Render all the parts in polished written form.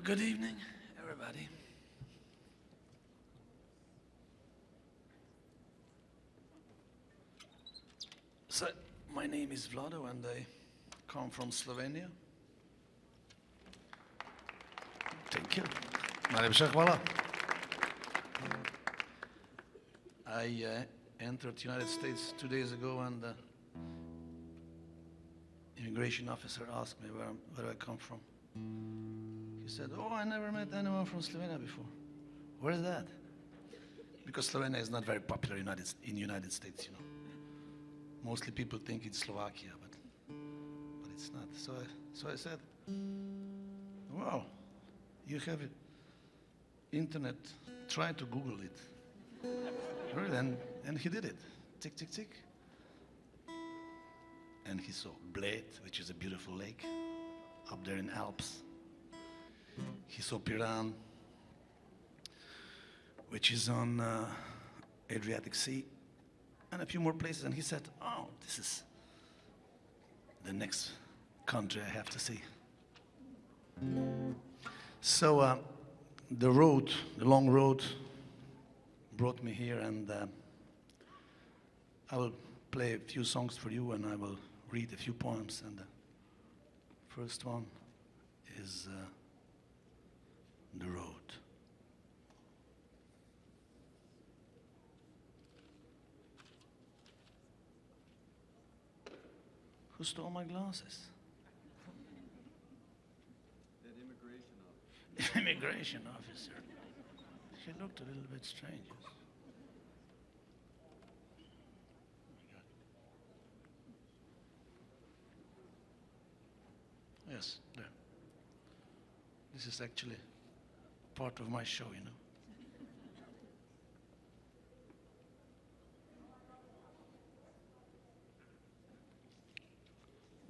Good evening, everybody. So, my name is Vlado and I come from Slovenia. Thank you. Najlepša hvala. I entered the United States 2 days ago and the immigration officer asked me where I come from. He said, "Oh, I never met anyone from Slovenia before." Where is that? Because Slovenia is not very popular in the United States, you know. Mostly people think it's Slovakia, but it's not. So I said, "Well, you have internet. Try to Google it." Really, and he did it. Tick, tick, tick. And he saw Bled, which is a beautiful lake up there in Alps. He saw Piran, which is on Adriatic Sea, and a few more places. And he said, "Oh, this is the next country I have to see." So the long road, brought me here, and I will play a few songs for you, and I will read a few poems. And the first one is The Road. Who stole my glasses? That immigration officer. Immigration officer. He looked a little bit strange. Yes, there. This is actually part of my show, you know.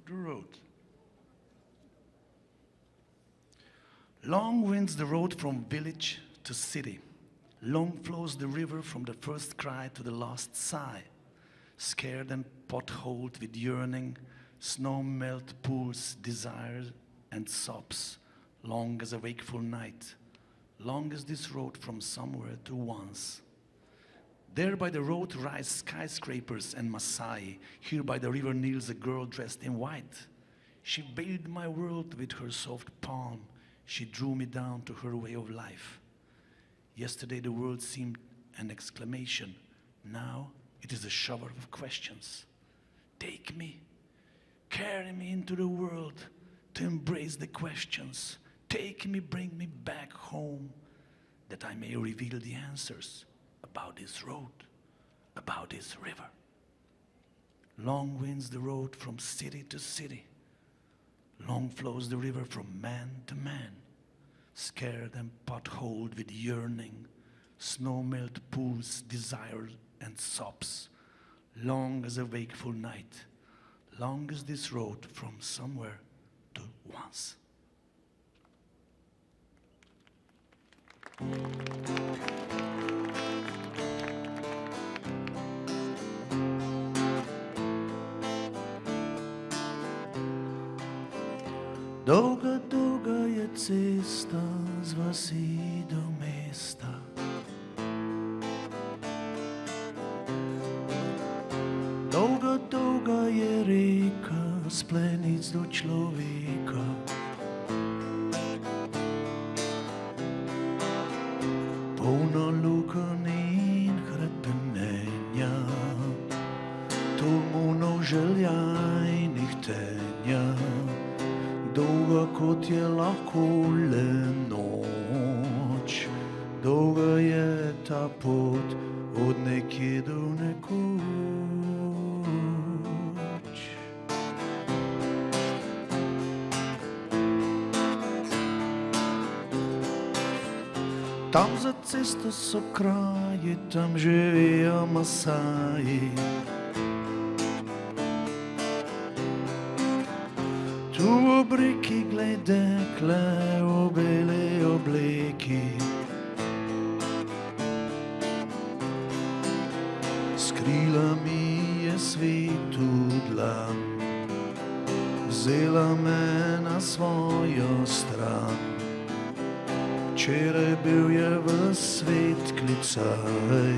The road. Long winds the road from village to city. Long flows the river from the first cry to the last sigh. Scared and potholed with yearning, snow melt pools desire and sobs. Long as a wakeful night, long as this road from somewhere to once. There by the road rise skyscrapers and Masai. Here by the river kneels a girl dressed in white. She bathed my world with her soft palm. She drew me down to her way of life. Yesterday the world seemed an exclamation. Now it is a shower of questions. Take me, carry me into the world to embrace the questions. Take me, bring me back home, that I may reveal the answers about this road, about this river. Long winds the road from city to city. Long flows the river from man to man. Scared and potholed with yearning, snow melt pools desire and sobs. Long as a wakeful night, long as this road from somewhere to once. Dolga, dolga je cesta z vasi do mesta. Dolga, dolga je reka s plenic do človeka. Polno lukenj in hrepenenja, tolmunov želja in ihtenja. Dolga kot je lahko le noč, dolga je ta pot od nekje do nekoč. Tam za cesto so kraji, tam živijo Masaji. Tu v obriki glej dekle v beli obleki. S krilami je svitu dlan, vzela me na svojo stran. Včeraj bil je v svet klicaj,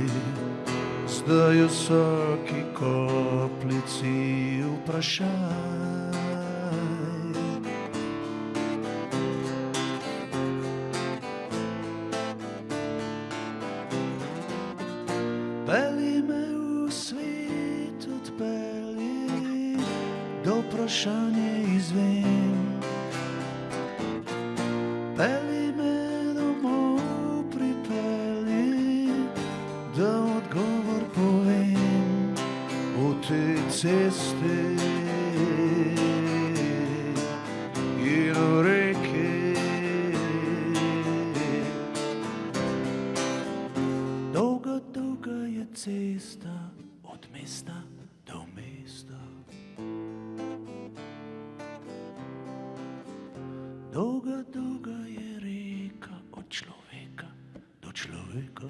zdaj v vsaki kapljici vprašaj. Pelji me v svet, odpelji, do vprašanja izvem. Pelji me domov, pripelji, da odgovor povem. V tej cesti in v reki, dolga, dolga je cesta od mesta do mesta. Dolga, dolga je reka od človeka do človeka.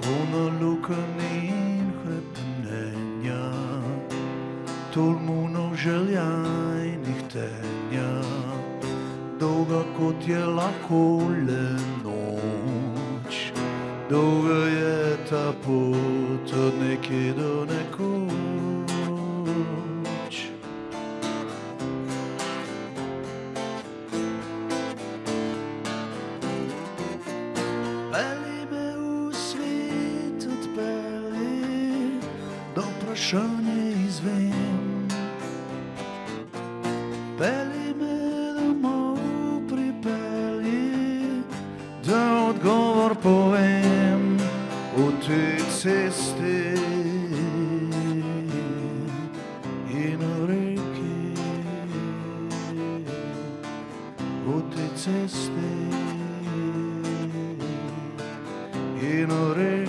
Polno lukenj in hrepenenja, tolmunov želja in ihtenja. Dolga kot je lahko le noč, dolga je ta pot od nekje do nekoč. Pelji me v svet, odpelji, do vprašanja izvem. Pelji me domov, pripelji, da odgovor povem. V tej cesti in v reki, v tej cesti in v reki.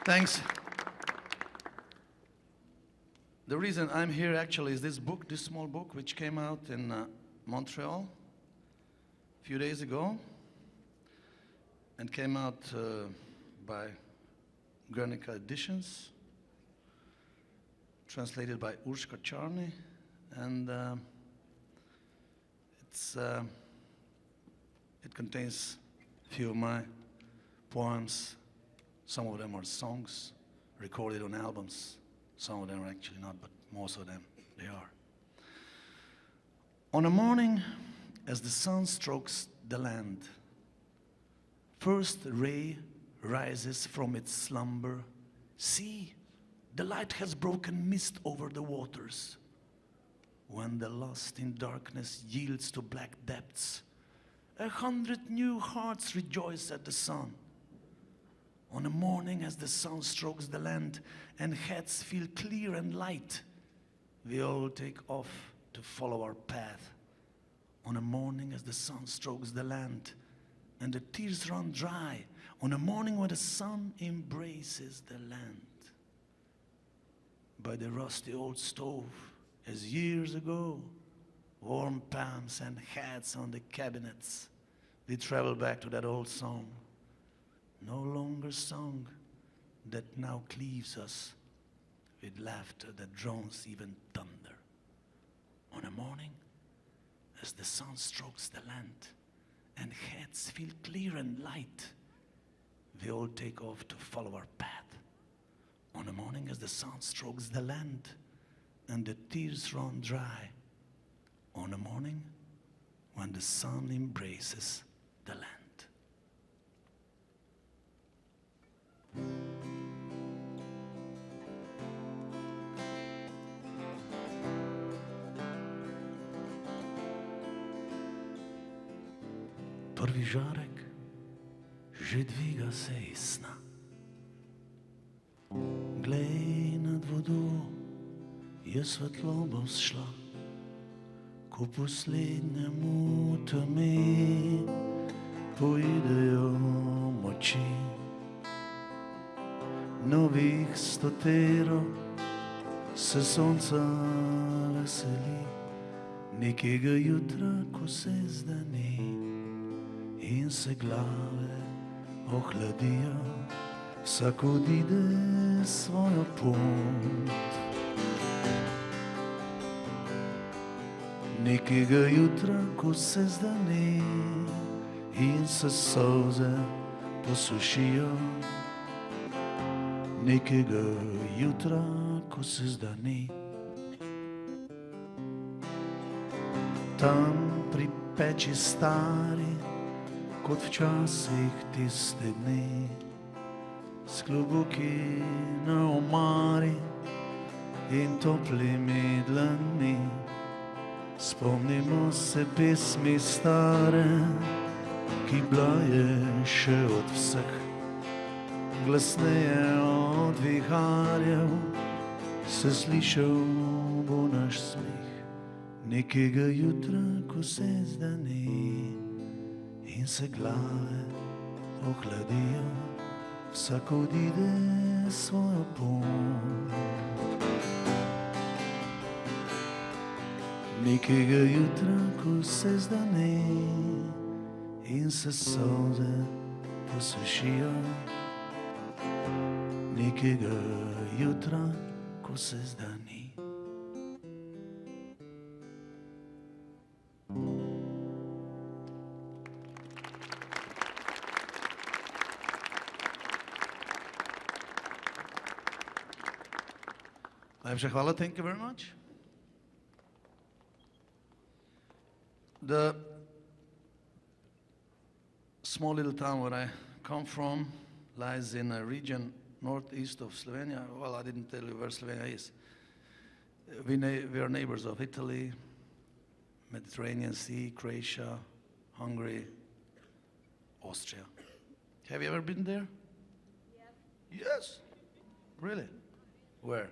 Thanks. The reason I'm here actually is this book, this small book, which came out in Montreal a few days ago and came out by Guernica Editions, translated by Urška Čarny, and it contains a few of my poems. Some of them are songs recorded on albums. Some of them are actually not, but most of them, they are. On a morning, as the sun strokes the land, first ray rises from its slumber. See, the light has broken mist over the waters. When the lust in darkness yields to black depths, 100 new hearts rejoice at the sun. On a morning as the sun strokes the land and heads feel clear and light, we all take off to follow our path. On a morning as the sun strokes the land and the tears run dry, on a morning when the sun embraces the land. By the rusty old stove, as years ago, warm palms and hats on the cabinets, we travel back to that old song. No longer song that now cleaves us with laughter that drowns even thunder. On a morning, as the sun strokes the land and heads feel clear and light, we all take off to follow our path. On a morning, as the sun strokes the land and the tears run dry. On a morning when the sun embraces the land. Prvi žarek že dviga se iz sna. Glej, nad vodo je svetloba vzšla, ko poslednjemu temi poidejo moči. novih stoterov se sonca veseli, nekega jutra, ko se zdani in se glave ohladijo, vsak odide svojo pot. Nekega jutra, ko se zdani in se solze posušijo, nekega jutra, ko se zdani. Tam pri peči stari, kot včasih tiste dni, s klobuki na omari in toplimi dlanmi, spomnimo se pesmi stare, ki bila je še od vseh, glasneje od viharjev se slišal bo naš smeh. Nekega jutra, ko se zdani in se glave ohladijo, vsak odide svojo pot. Nekega jutra, ko se zdani in se solze posušijo, nekega jutra, ko se zdani. Najlepša hvala, thank you very much. The small little town where I come from lies in a region northeast of Slovenia. Well, I didn't tell you where Slovenia is. We are neighbors of Italy, Mediterranean Sea, Croatia, Hungary, Austria. Have you ever been there? Yes. Yes? Really? Where?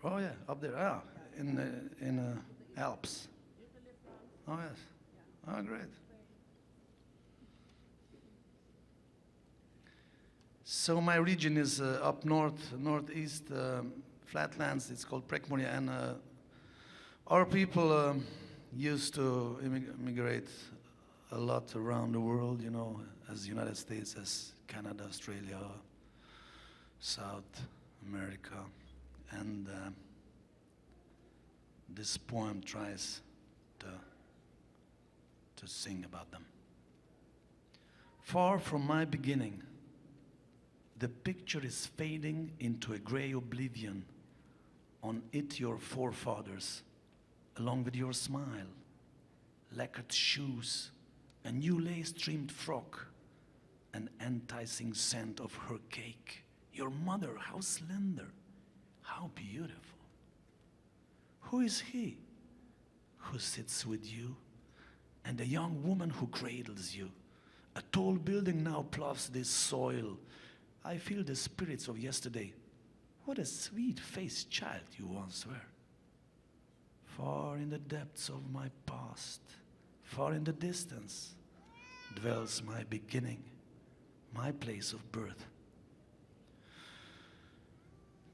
Oh yeah, up there. Ah, in Alps. Oh yes. Oh great. So my region is up northeast, flatlands. It's called Prekmurje, and our people used to immigrate a lot around the world. You know, as United States, as Canada, Australia, South America. And this poem tries to sing about them. Far from my beginning, the picture is fading into a gray oblivion. On it your forefathers, along with your smile, lacquered shoes, a new lace-trimmed frock, an enticing scent of her cake. Your mother, how slender, how beautiful. Who is he who sits with you, and a young woman who cradles you? A tall building now ploughs this soil. I feel the spirits of yesterday. What a sweet-faced child you once were. Far in the depths of my past, far in the distance, dwells my beginning, my place of birth.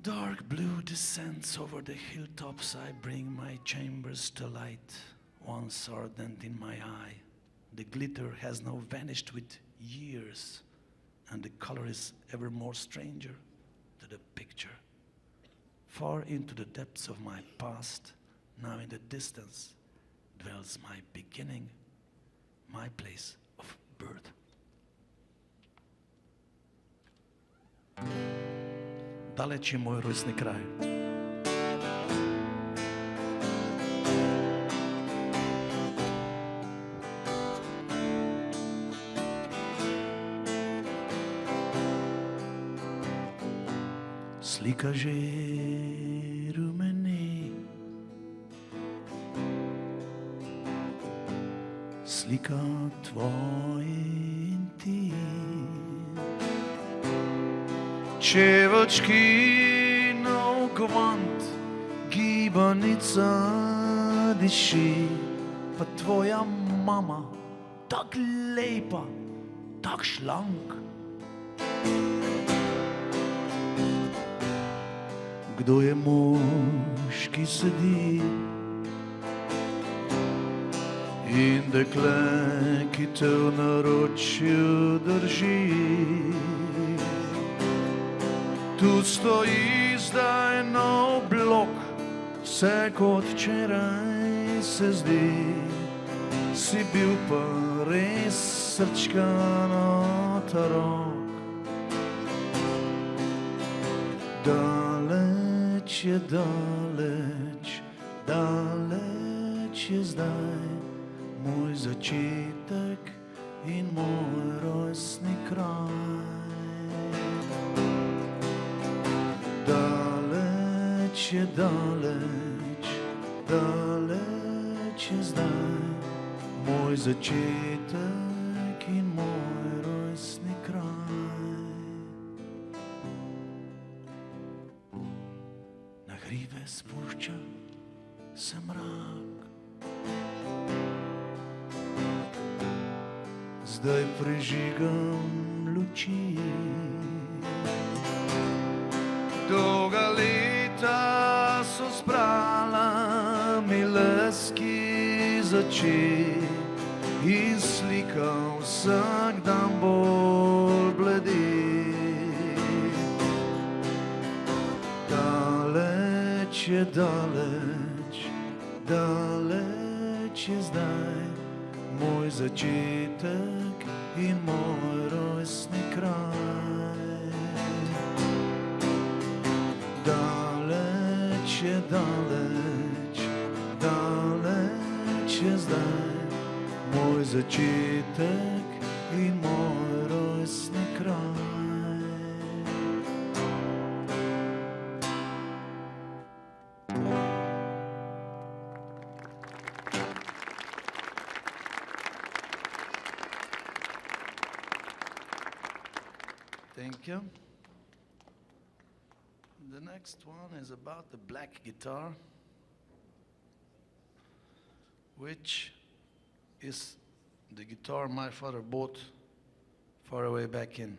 Dark blue descends over the hilltops. I bring my chambers to light, once ardent in my eye. The glitter has now vanished with years, and the color is ever more stranger to the picture. Far into the depths of my past, now in the distance, dwells my beginning, my place of birth. Daleč je moj rojstni kraj. Slika že rumeni, slika tvoje in ti. Čevački nov kvant, gibanica diši, kot tvoja mama, tak lepa, tak šlank. Kdo je mož, ki sedi in dekle, ki te v naročju drži? Tu stoji zdaj nov blok, vse kot včeraj se zdi. Si bil pa res srčkan otrok. Daleč je daleč, daleč je zdaj moj začetek in moj rojstni kraj. Daleč je daleč, daleč je zdaj moj začetek in moj rojstni kraj. Na hribe spušča se mrak, zdaj prižigam luči. Dolga leta so zbrala mi leski z oči in slika vsak dan bolj bledi. Daleč je daleč, daleč je zdaj moj začetek in moj rojstni kraj. Daleč je daleč, daleč je zdaj moj začetek in moj rojstni kraj. Thank you. The next one is about the black guitar, which is the guitar my father bought far away back in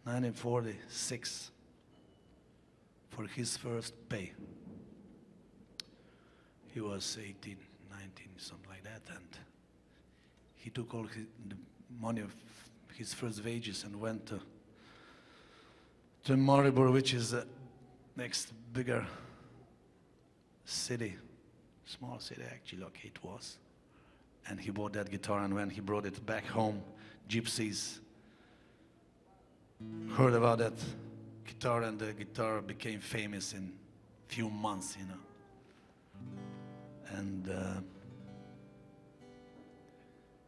1946 for his first pay. He was 18, 19, something like that, and he took all the money of his first wages and went to Maribor, which is the next bigger city, small city actually, like it was. And he bought that guitar, and when he brought it back home, gypsies heard about that guitar, and the guitar became famous in a few months, you know. And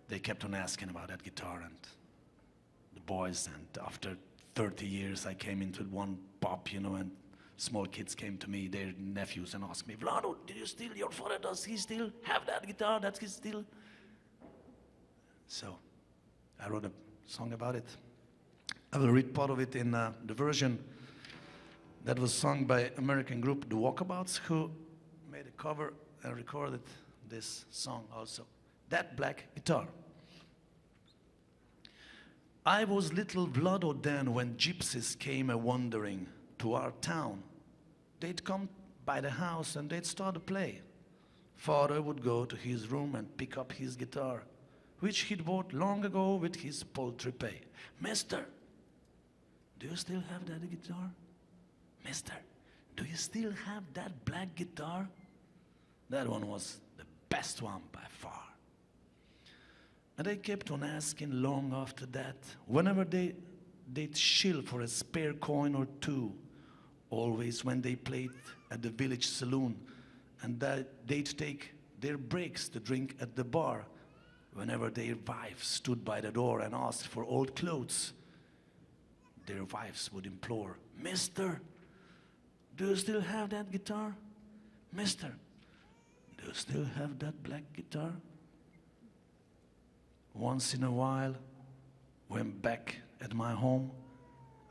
they kept on asking about that guitar, and the boys, and after 30 years I came into one pub, you know, and small kids came to me, their nephews, and asked me, Vlado, your father, does he still have that guitar? Does he still? So I wrote a song about it. I will read part of it in the version that was sung by American group The Walkabouts, who made a cover and recorded this song also. That black guitar. I was little Vlado then when gypsies came a-wandering to our town. They'd come by the house and they'd start to play. Father would go to his room and pick up his guitar, which he'd bought long ago with his poultry pay. Mister, do you still have that guitar? Mister, do you still have that black guitar? That one was the best one by far. And they kept on asking long after that, whenever they'd shill for a spare coin or two, always when they played at the village saloon, and that they'd take their breaks to drink at the bar, whenever their wives stood by the door and asked for old clothes, their wives would implore, Mister, do you still have that guitar? Mister, do you still have that black guitar? Once in a while, when back at my home,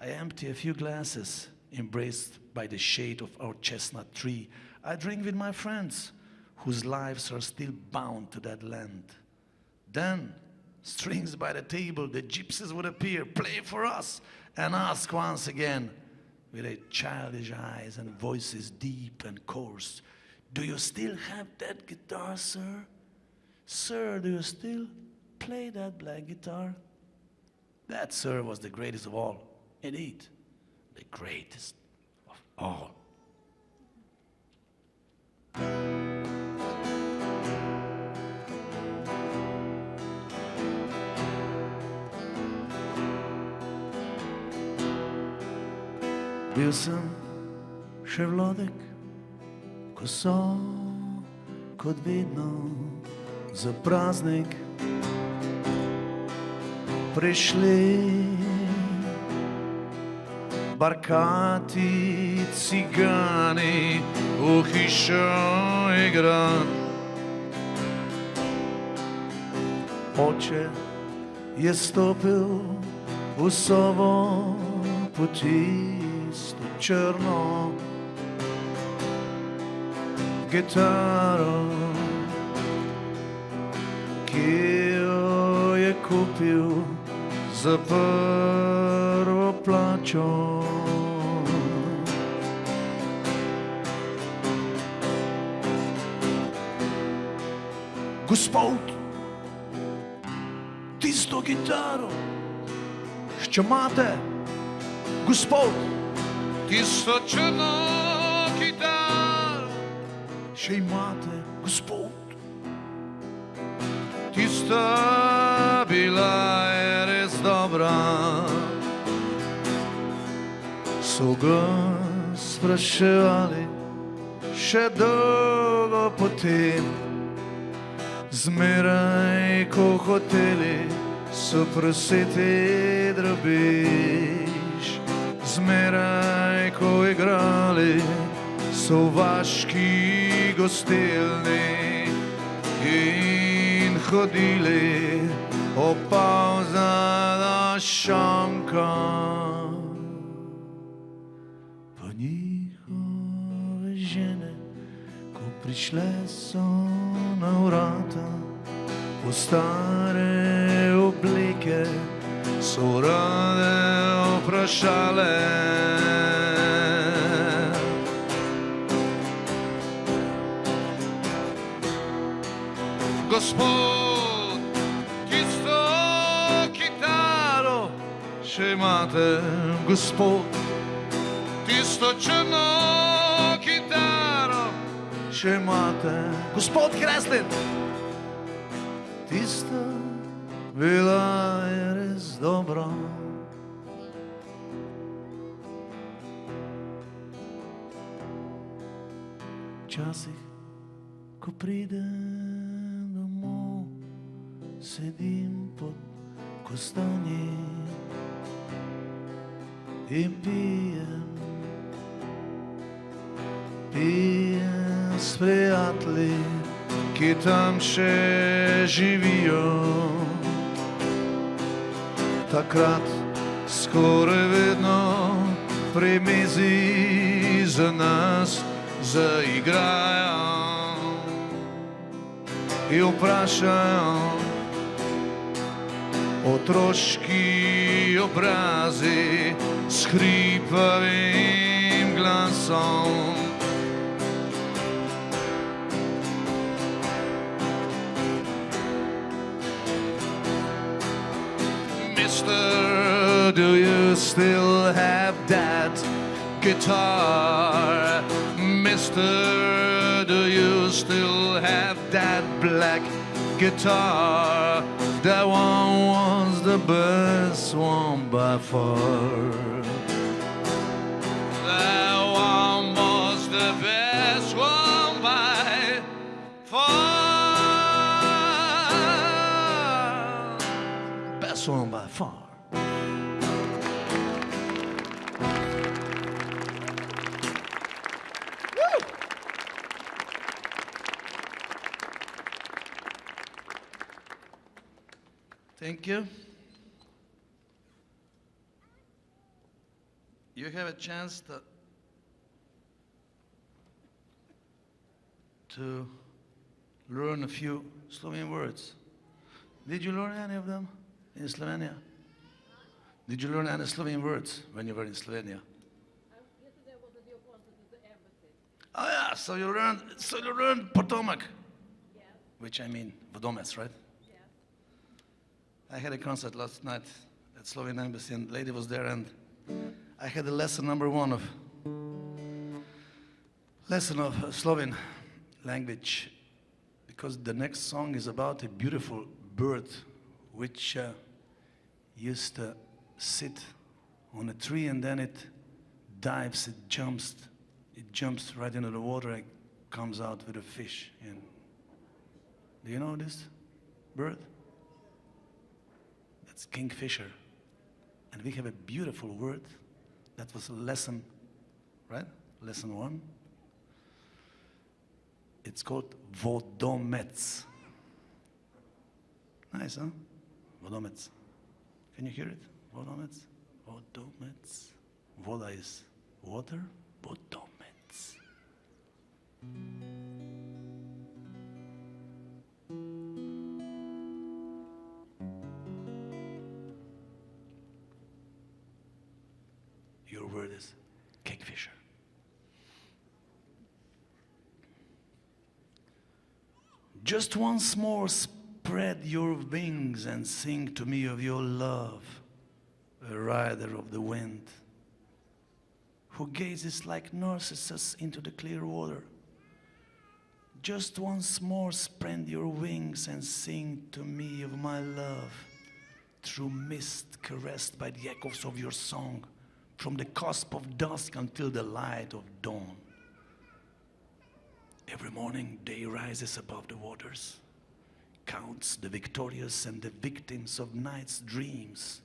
I empty a few glasses, embraced by the shade of our chestnut tree. I drink with my friends, whose lives are still bound to that land. Then, strings by the table, the gypsies would appear, play for us, and ask once again, with their childish eyes and voices deep and coarse, "Do you still have that guitar, sir? Sir, do you still play that black guitar?" That, sir, was the greatest of all. Indeed, the greatest of all. Bil sem še Vlodek, ko so, kot vedno, za praznik prišli barkati cigani v hišo igrat. Oče je stopil v sobo poti, črno gitaro, ki jo je kupil za prvo plačo. Gospod, tisto gitaro, še imate? Gospod, tisto črno kitaro še imate, gospod? Tista bila je res dobra. So ga spraševali še dolgo potem, zmeraj ko hoteli so prositi drobiž. Zmeraj, ko igrali, so v vaški gostilni in hodili opavza do šanka. Pa njihove žene, ko prišle so na vrata, po stare oblike, so rade vprašale. Gospod, tisto kitaro še imate, gospod? Tisto črno kitaro še imate, gospod Kreslin? Tista bila je res dobra. Včasih, ko pridem domov, sedim pod kostanji in pijem s prijatelji, ki tam še živijo. Takrat skoraj vedno pri mizi za nas zaigrajo in vprašajo otroški obrazi s hripavim glasom. Mister, do you still have that guitar? Mister, do you still have that black guitar? That one was the best one by far. That one was the best one by far. Best one by far. Thank you. You have a chance to learn a few Slovenian words. Did you learn any of them in Slovenia? Did you learn any Slovenian words when you were in Slovenia? Yesterday I was at the appointment at the embassy. Oh yeah, so you learned Potomac, Yes, which I mean Vodomec, right? yes. I had a concert last night at Slovenian Embassy, and the lady was there, and I had a lesson number one of Slovene language, because the next song is about a beautiful bird which used to sit on a tree, and then it dives, it jumps right into the water and comes out with a fish. And do you know this bird? That's kingfisher. And we have a beautiful word. That was a lesson, right? Lesson one. It's called Vodomec. Nice, huh? Vodomec. Can you hear it? Vodomec. Vodomec. Voda is water. Vodomec. Your word is kingfisher. Just once more spread your wings and sing to me of your love, a rider of the wind, who gazes like Narcissus into the clear water. Just once more spread your wings and sing to me of my love, through mist caressed by the echoes of your song, from the cusp of dusk until the light of dawn. Every morning day rises above the waters, counts the victorious and the victims of night's dreams.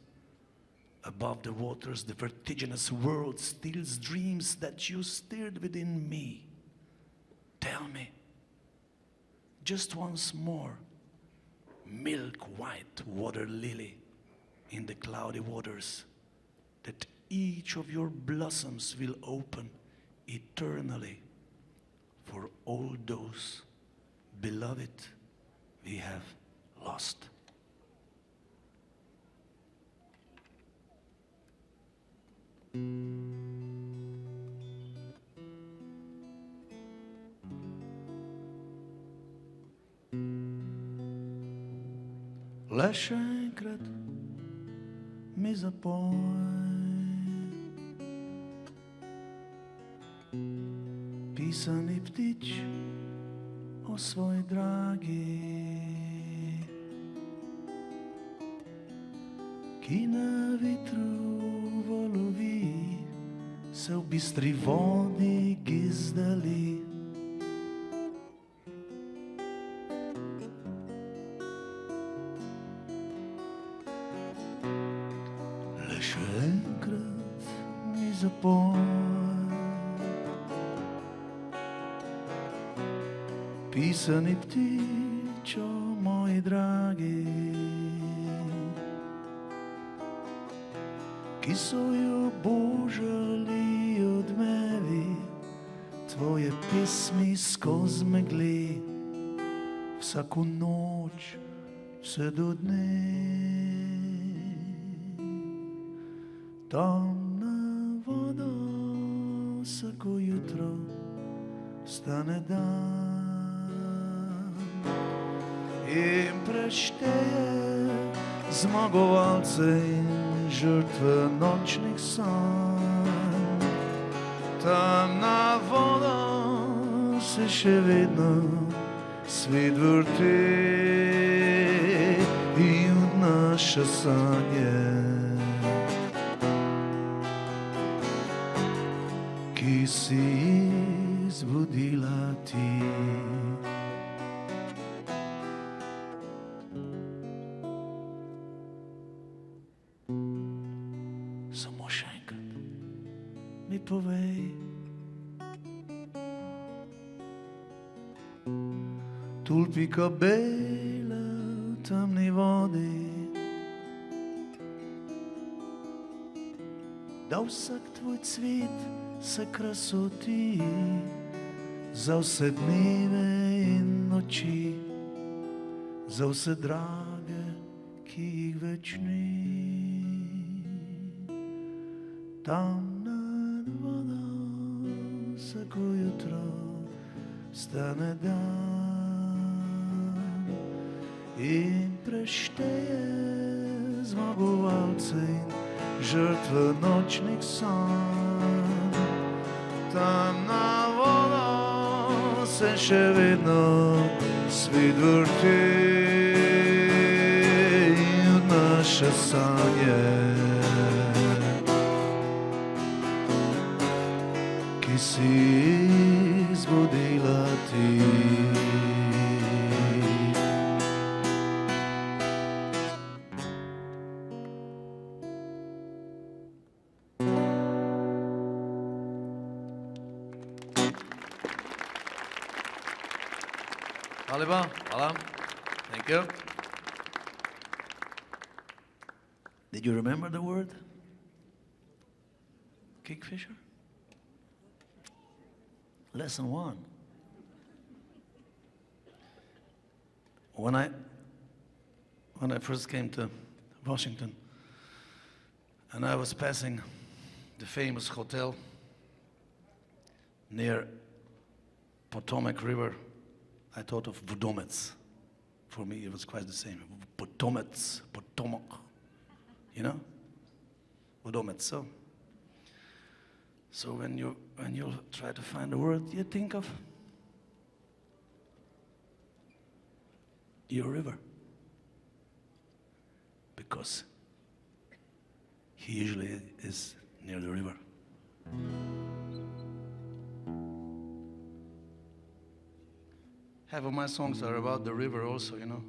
Above the waters, the vertiginous world steals dreams that you stirred within me. Tell me, just once more, milk-white water lily in the cloudy waters, that each of your blossoms will open eternally for all those beloved we have lost. Le še enkrat mi zapoj, pisani ptič o svoj dragi, ki na vetru valovi se v bistri vodi gizdali. Le še enkrat mi zapoj, pisani ptič o moji dragi, ki so jo božali odmevi, tvoje pesmi skoz megli, vsako noč vse do dne. Tamna voda vsako jutro stane dan in prešteje zmagovalce in žrtve nočnih sanj. Tamna voda se še vedno svet vrti in odnaša sanje, ki si jih zbudila ti. Samo še enkrat mi povej, tulpika bela v temni vodi, da vsak tvoj cvet se krasoti, za vse dneve in noči, za vse drage, ki jih več ni. Tam nad vodo vsako jutro stane dan in prešteje zmagovalce in žrtve nočnih sanj. Tam na vodo se še vedno svet vrti in naše sanje, ki si jih zbudila ti. Hvala lepa, hvala. Thank you. Did you remember the word? Kingfisher? Lesson 1. When I first came to Washington and I was passing the famous hotel near Potomac River, I thought of Vodomec. For me, it was quite the same. Potomac, you know? Vodomec. So when you try to find a word, you think of your river, because he usually is near the river. Half of my songs are about the river also, you know.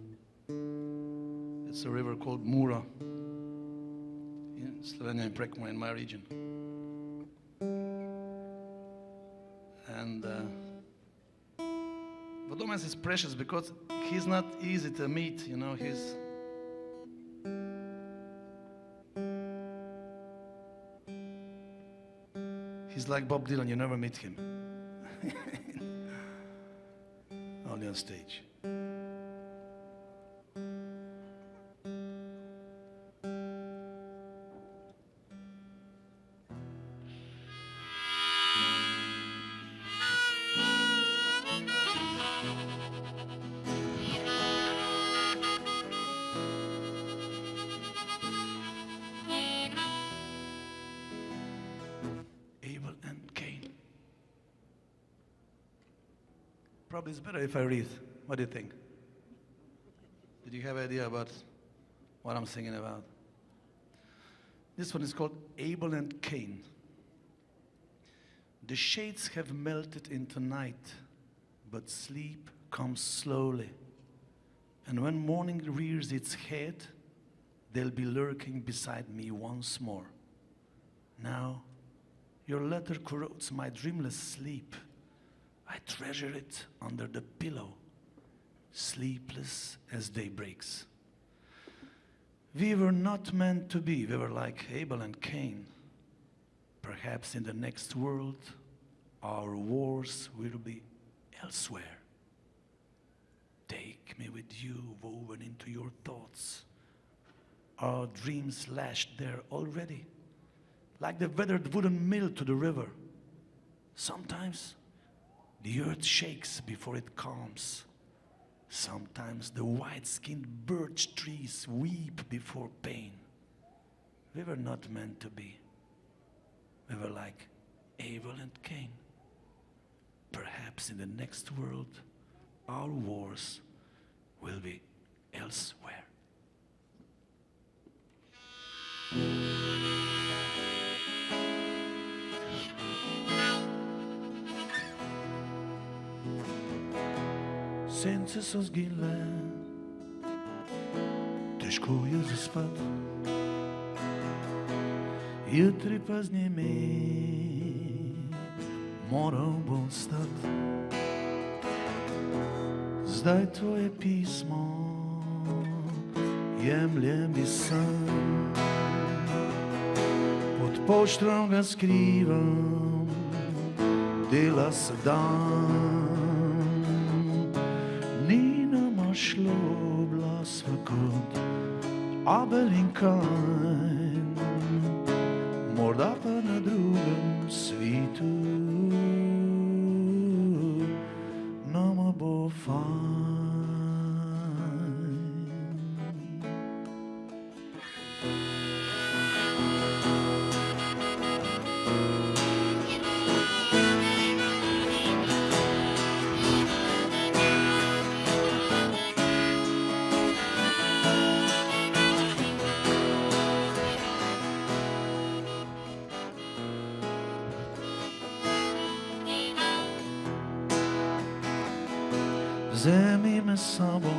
It's a river called Mura in Slovenia, in Prekmurje, in my region. And Vodomec is precious because he's not easy to meet, you know. He's like Bob Dylan, you never meet him. Only on stage. Probably it's better if I read. What do you think? Did you have an idea about what I'm singing about? This one is called Abel and Cain. The shades have melted into night, but sleep comes slowly. And when morning rears its head, they'll be lurking beside me once more. Now, your letter corrodes my dreamless sleep. I treasure it under the pillow, sleepless as day breaks. We were not meant to be. We were like Abel and Cain. Perhaps in the next world, our wars will be elsewhere. Take me with you, woven into your thoughts. Our dreams lashed there already, like the weathered wooden mill to the river. Sometimes the earth shakes before it calms. Sometimes the white-skinned birch trees weep before pain. We were not meant to be. We were like Abel and Cain. Perhaps in the next world, our wars will be elsewhere. Sence so zginile, težko je zaspat. Jutri pa z njimi moral bom stat. Zdaj tvoje pismo jemlje mi san. Pod poštrom ga skrivam, dela se dan, ni nama šlo blas v kot Abel in Kain, morda pa na drugem svitu nama bo fajn. Vzemi me s sabo,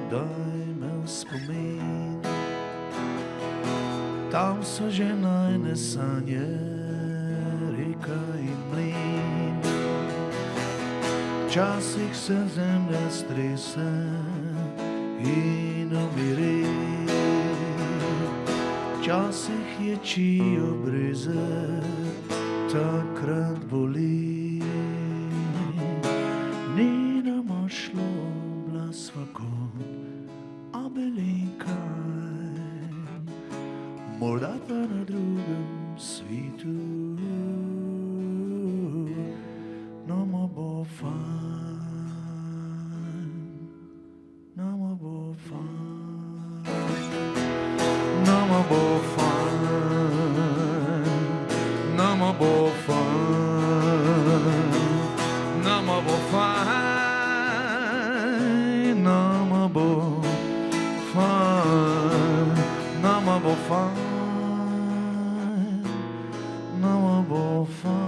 daj me v spomin, tam so že najne sanje, reka in mlin. Včasih se zemlja strese in umiri, včasih ječijo breze, takrat boli. Ni nama šlo blas v kot Abel in Kain, morda pa na drugem svitu nama bo fajn, nama bo fajn, nama bo fajn, nama bo fajn, nama bo fajn, nama bo fajn, nama bo fajn, nama bo fajn.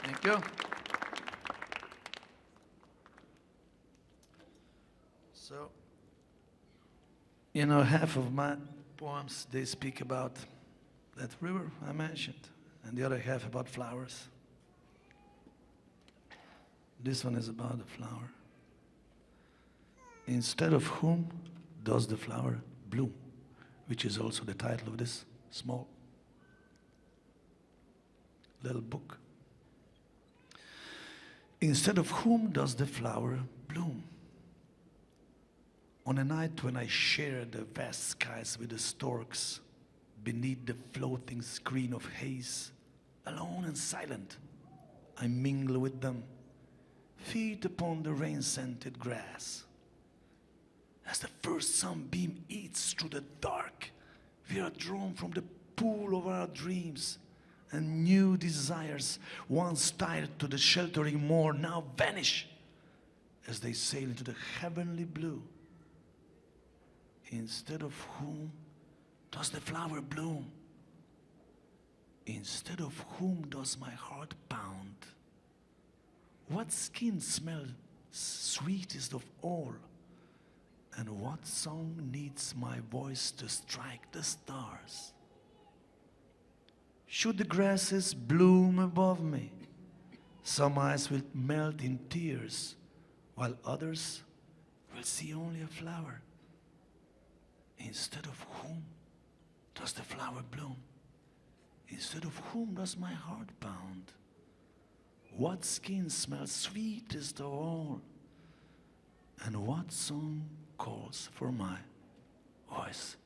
Thank you. So, you know, half of my poems, they speak about that river I mentioned, and the other half about flowers. This one is about the flower. Instead of whom does the flower bloom, which is also the title of this small little book. Instead of whom does the flower bloom? On a night when I share the vast skies with the storks, beneath the floating screen of haze, alone and silent, I mingle with them, feet upon the rain-scented grass. As the first sunbeam eats through the dark, we are drawn from the pool of our dreams, and new desires, once tied to the sheltering morn, now vanish as they sail into the heavenly blue. Instead of whom does the flower bloom? Instead of whom does my heart pound? What skin smells sweetest of all? And what song needs my voice to strike the stars? Should the grasses bloom above me, some eyes will melt in tears, while others will see only a flower. Instead of whom does the flower bloom? Instead of whom does my heart pound? What skin smells sweetest of all? And what song calls for my voice?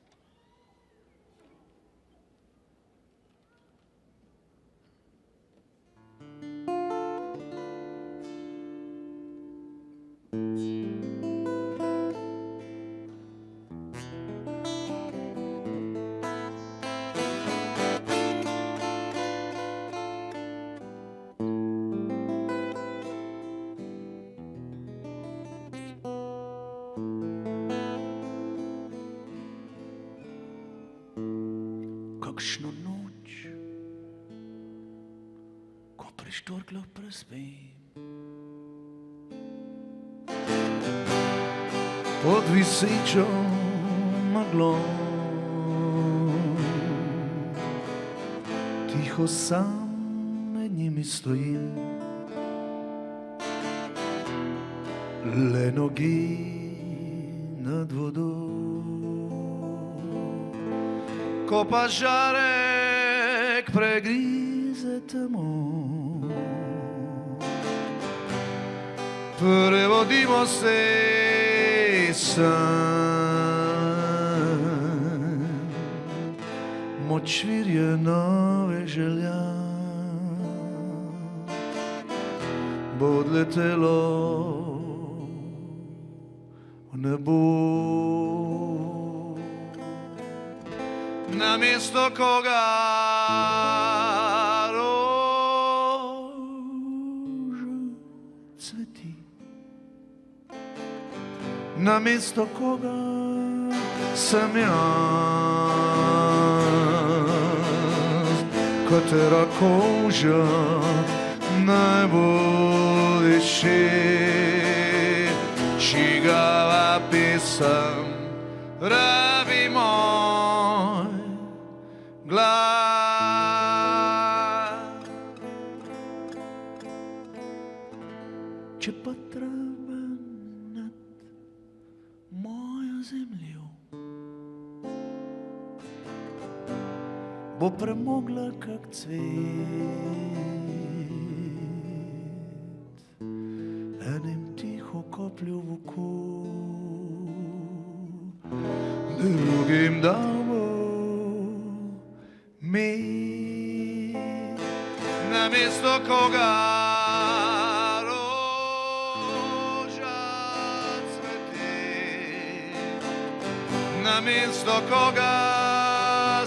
Kakšno noč, ko prištorklo prespim, pod visečo meglo, tiho sam njimi stojim, le nogi nad vodo. Ko pa žarek pregrize temo, prevodimo se san, močvirje nove želja bo odletelo v nebo. Namesto koga roža cveti, namesto koga sem jaz, katera koža najbolj diši, čigava pesem rabi moj glas. Če pa trava nad mojo zemljo bo premogla kak cvet, enim tiho koplju v oko, drugim dal bo mi, namesto koga roža cveti, namesto koga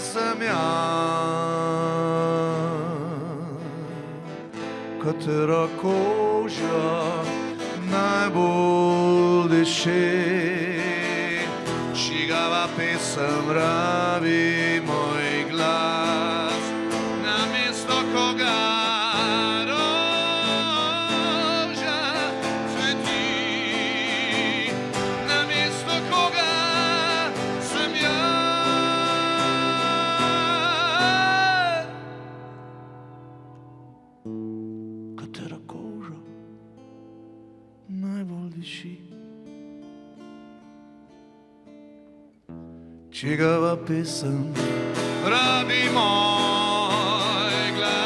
sem jaz, katera koža najbolj diši, čigava pesem rabi moj glas, namesto koga roža cveti, namesto koga sem jaz, katera koža najbolj diši, čigava pesem rabi moj glas.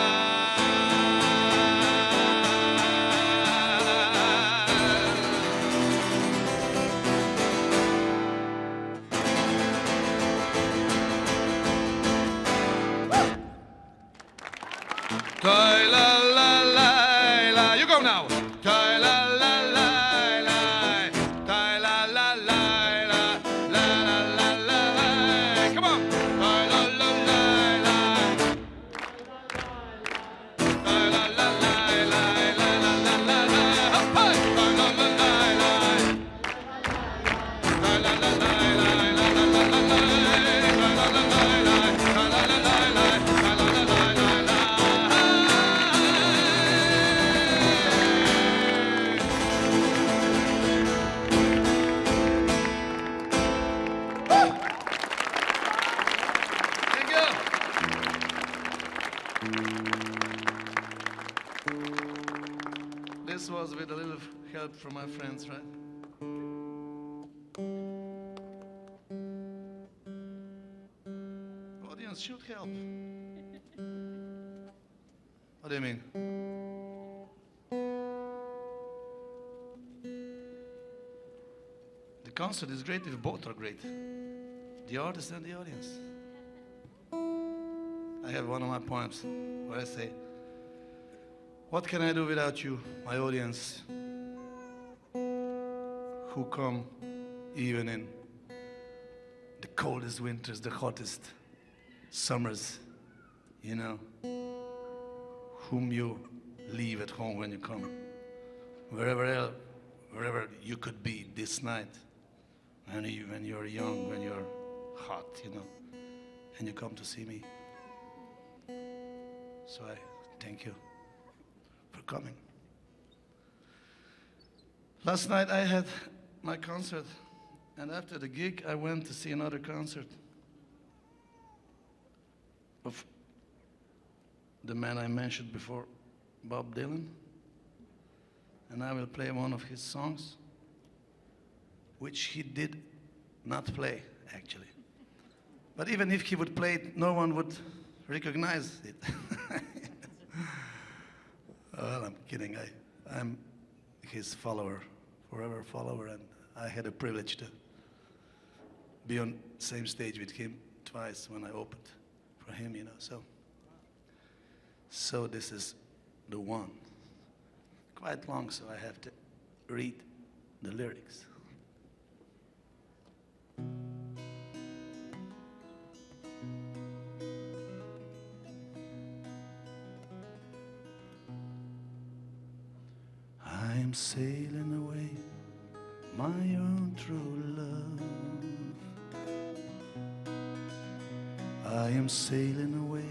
Tai la la la la, you go now. Tai la la la la, tai la la la la, la la la la la. Come on. Tai la la la la, tai la la la la, la la la la la. Hey, tai la la la la, tai la la la la, la la la la la, tai la la la la, tai la la la la, tai la la la la la. Thank you. This was with a little help from my friends, right? Audience should help. What do you mean? The concert is great if both are great. The artist and the audience. I have one of my poems where I say, what can I do without you, my audience, who come even in the coldest winters, the hottest summers, you know, whom you leave at home when you come, wherever you could be this night, when you're young, when you're hot, you know, and you come to see me. So I thank you for coming. Last night I had my concert, and after the gig I went to see another concert of the man I mentioned before, Bob Dylan, and I will play one of his songs, which he did not play, actually. But even if he would play it, no one would recognize it. Well, I'm kidding. I'm his follower, forever follower, and I had a privilege to be on the same stage with him twice when I opened for him, you know. So this is the one. Quite long, so I have to read the lyrics. I am sailing away, my own true love. I am sailing away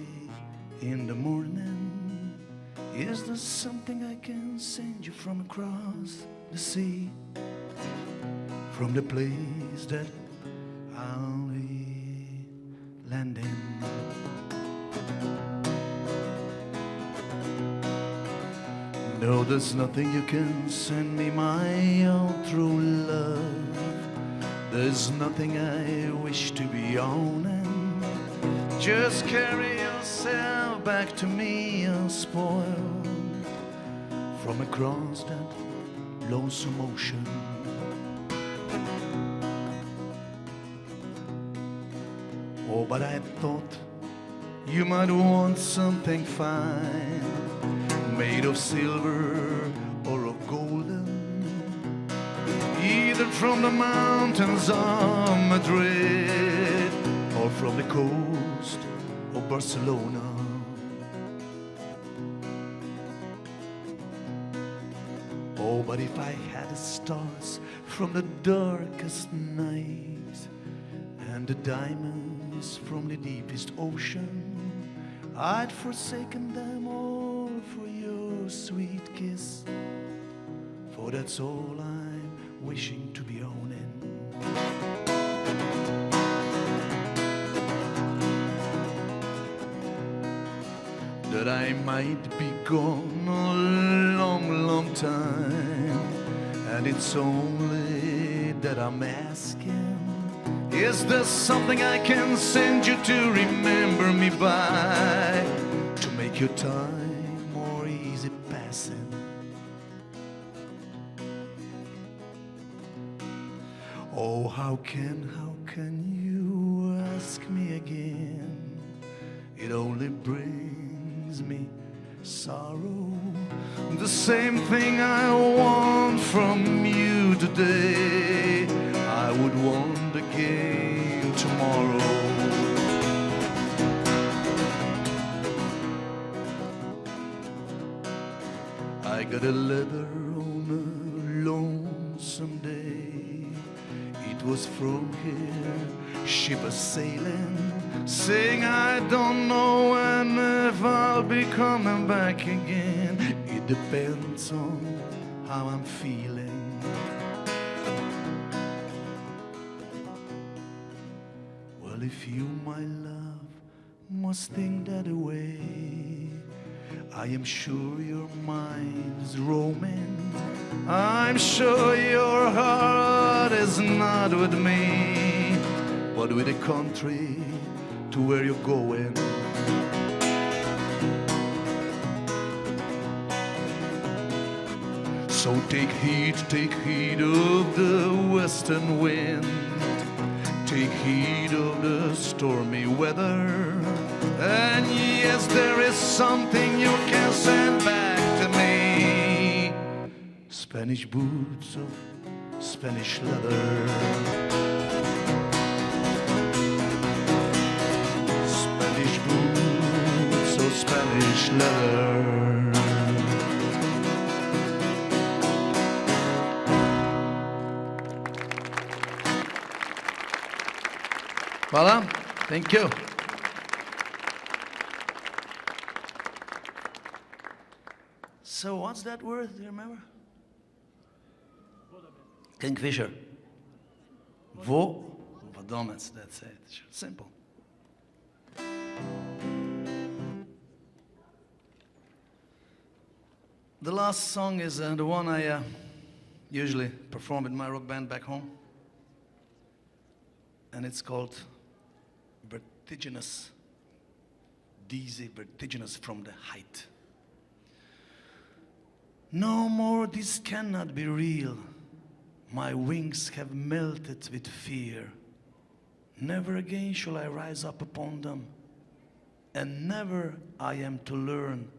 in the morning. Is there something I can send you from across the sea? From the place that I'll be landing. No, there's nothing you can send me, my own true love. There's nothing I wish to be owning. Just carry yourself back to me unspoiled from across that lonesome ocean. Oh, but I thought you might want something fine, made of silver or of golden, either from the mountains of Madrid or from the coast of Barcelona. Oh, but if I had the stars from the darkest night and the diamonds from the deepest ocean, I'd forsaken them all for your sweet kiss, for that's all I'm wishing to be owning. That I might be gone a long, long time, and it's only that I'm asking, is there something I can send you to remember me by, to make your time more easy passing? Oh, how can you ask me again? It only brings me sorrow. The same thing I want from you today, I would want again tomorrow. I got a letter on a lonesome day. It was from here, ship a sailing, saying I don't know when, if I'll be coming back again. It depends on how I'm feeling. Well, if you, my love, must think that away, I am sure your mind is roaming. I'm sure your heart is not with me, but with the country to where you're going. So take heed of the western wind, take heed of the stormy weather. And yes, there is something you can send back to me, Spanish boots of Spanish leather, Spanish boots of Spanish leather. Voila, thank you. So what's that word, do you remember? Kingfisher. Vodomec, that's it. Simple. The last song is the one I usually perform with my rock band back home. And it's called Vertiginous. Dizzy, vertiginous from the height. No more, this cannot be real. My wings have melted with fear. Never again shall I rise up upon them. And never I am to learn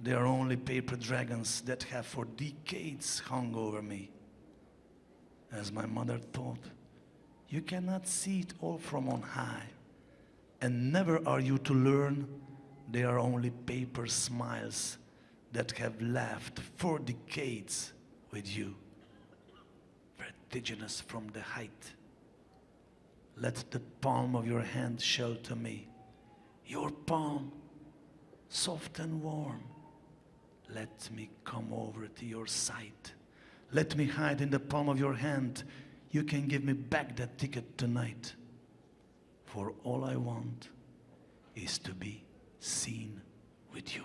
they are only paper dragons that have for decades hung over me. As my mother taught, you cannot see it all from on high. And never are you to learn they are only paper smiles that have laughed for decades with you. Vertiginous from the height. Let the palm of your hand shelter me. Your palm, soft and warm. Let me come over to your sight. Let me hide in the palm of your hand. You can give me back that ticket tonight. For all I want is to be seen with you.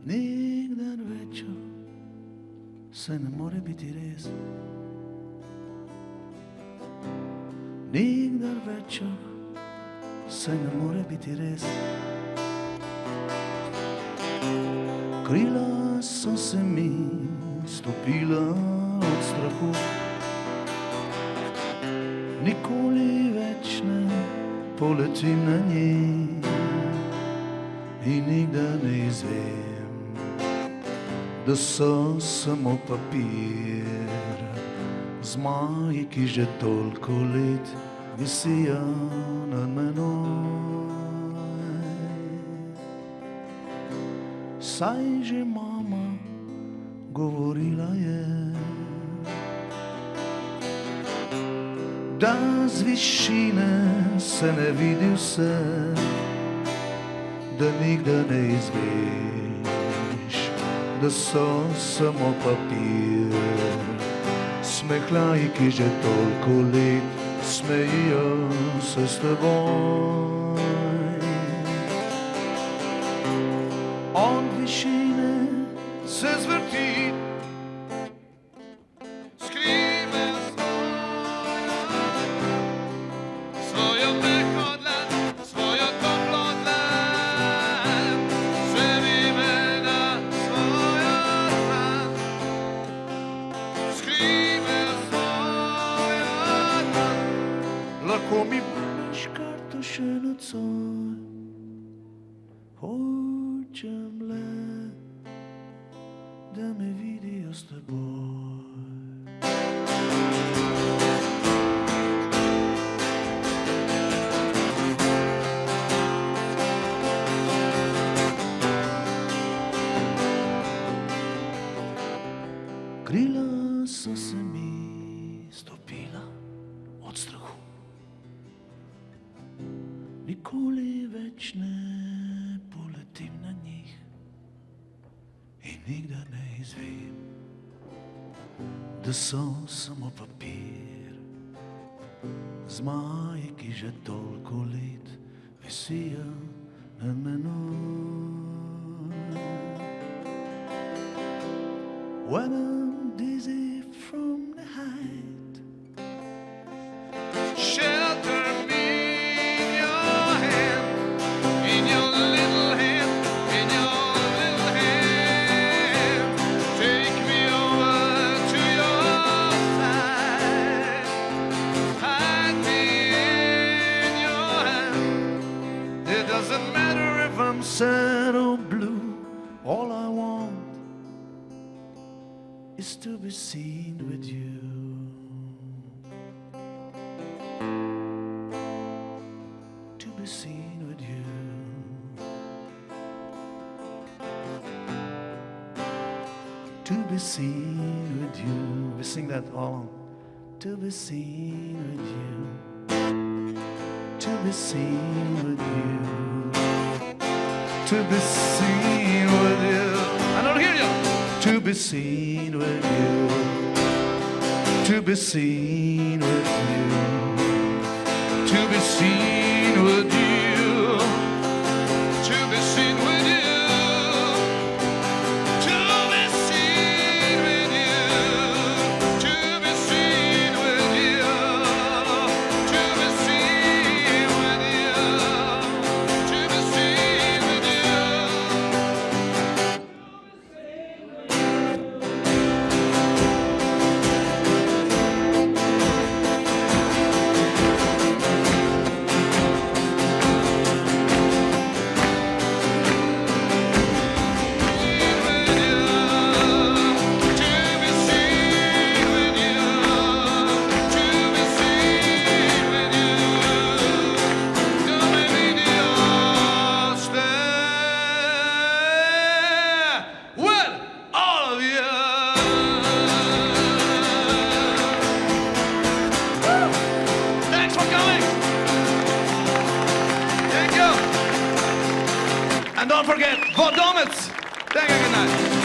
Nikdar večer se ne more biti res. Nikdar večer se ne more biti res. Krila so se mi stopila od strahu. Nikoli več ne poletim na njej in nikdar ne izvem, da so samo papir. Zmaji, ki že toliko let visijo nad menoj. Saj že mama govorila je, da z višine se ne vidi vse, da nikdar ne izveš, da so samo papir. Smehljaji, ki že toliko let smejijo se s teboj. Od višine se zvrti, skrive svojo mehko dlan, svojo toplo dlan, zvevi me na svojo stran. Skrive svojo dlan, lahko mi daš karto še nocoj. Hočem le, da me vidijo s teboj. Krila so se mi stopila od strahu. Nikoli več ne poletim na njih in nikdar ne izvem, da so samo papir. Zmaji, ki že toliko let visijo nad menoj. When I'm dizzy from the height, shelter me in your hand, in your little hand, in your little hand. Take me over to your side, hide me in your hand. It doesn't matter if I'm sad or blue, all I want is to be seen with you. To be seen with you. To be seen with you. We sing that all. To be seen with you. To be seen with you. To be seen with you. I don't hear you. To be seen with you, to be seen with you, to be seen with you, to be seen with you, to be seen with you, to be seen with you, to be seen with you, to be seen with you. And don't forget, Vlado. Thank you, good night.